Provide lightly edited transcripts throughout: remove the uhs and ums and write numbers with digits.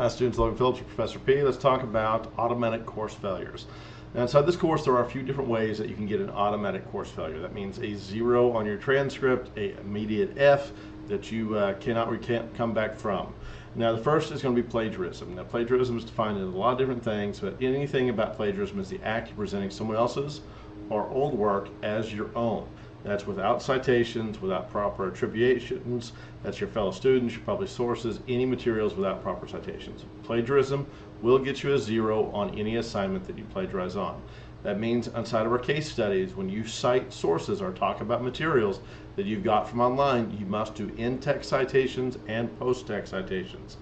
Students, Logan Phillips, Professor P. Let's talk about automatic course failures. Now, inside this course, there are a few different ways that you can get an automatic course failure. That means a 0 on your transcript, a immediate F that you can't come back from. Now, the first is going to be plagiarism. Now, plagiarism is defined as a lot of different things, but anything about plagiarism is the act of presenting someone else's or old work as your own. That's without citations, without proper attributions. That's your fellow students, your published sources, any materials without proper citations. Plagiarism will get you a 0 on any assignment that you plagiarize on. That means inside of our case studies, when you cite sources or talk about materials that you've got from online, you must do in-text citations and post-text citations.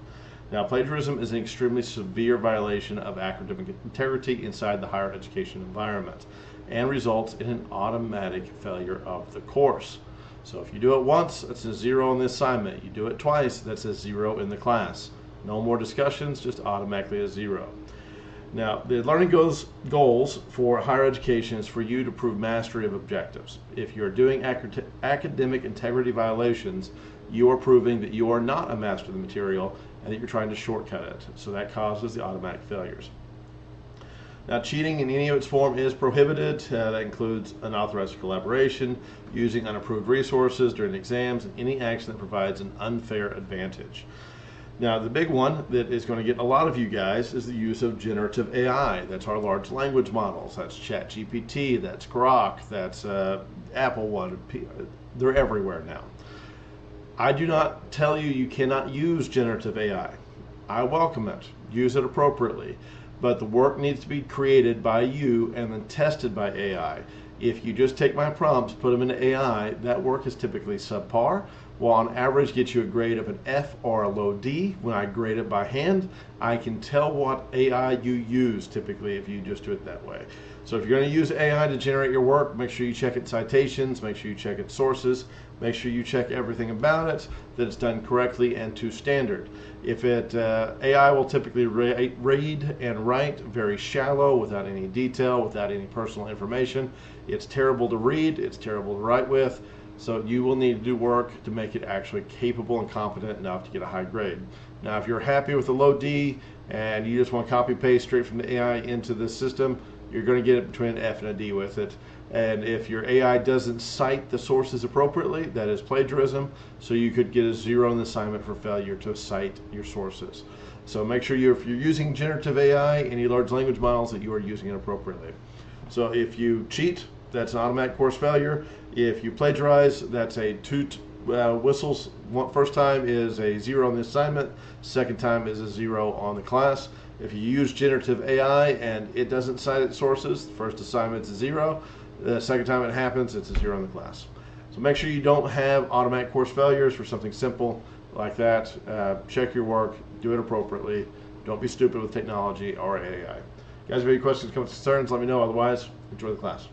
Now, plagiarism is an extremely severe violation of academic integrity inside the higher education environment and results in an automatic failure of the course. So if you do it once, that's a 0 on the assignment. You do it twice, that's a 0 in the class. No more discussions, just automatically a 0. Now, the learning goals for higher education is for you to prove mastery of objectives. If you're doing academic integrity violations, you are proving that you are not a master of the material and that you're trying to shortcut it. So that causes the automatic failures. Now, cheating in any of its form is prohibited. That includes unauthorized collaboration, using unapproved resources during exams, and any action that provides an unfair advantage. Now, the big one that is going to get a lot of you guys is the use of generative AI. That's our large language models. That's ChatGPT, that's Grok, that's Apple One. They're everywhere now. I do not tell you you cannot use generative AI. I welcome it. Use it appropriately. But the work needs to be created by you and then tested by AI. If you just take my prompts, put them into AI, that work is typically subpar. Will on average get you a grade of an F or a low D. When I grade it by hand, I can tell what AI you use typically if you just do it that way. So if you're going to use AI to generate your work, make sure you check its citations, make sure you check its sources, make sure you check everything about it, that it's done correctly and to standard. If AI will typically read and write very shallow, without any detail, without any personal information. It's terrible to read, it's terrible to write with, so you will need to do work to make it actually capable and competent enough to get a high grade. Now, if you're happy with a low D and you just want to copy paste straight from the AI into the system, you're going to get it between an F and a D with it. And if your AI doesn't cite the sources appropriately, that is plagiarism. So you could get a 0 on the assignment for failure to cite your sources. So make sure if you're using generative AI, any large language models, that you are using it appropriately. So if you cheat, that's an automatic course failure. If you plagiarize, that's a toot whistles. First time is a 0 on the assignment. Second time is a 0 on the class. If you use generative AI and it doesnn't cite its sources, the first assignment's a 0. The second time it happens, it's a 0 in the class. So make sure you don't have automatic course failures for something simple like that. Check your work, do it appropriately. Don't be stupid with technology or AI. Guys, if you have any questions, comments, concerns, let me know. Otherwise, enjoy the class.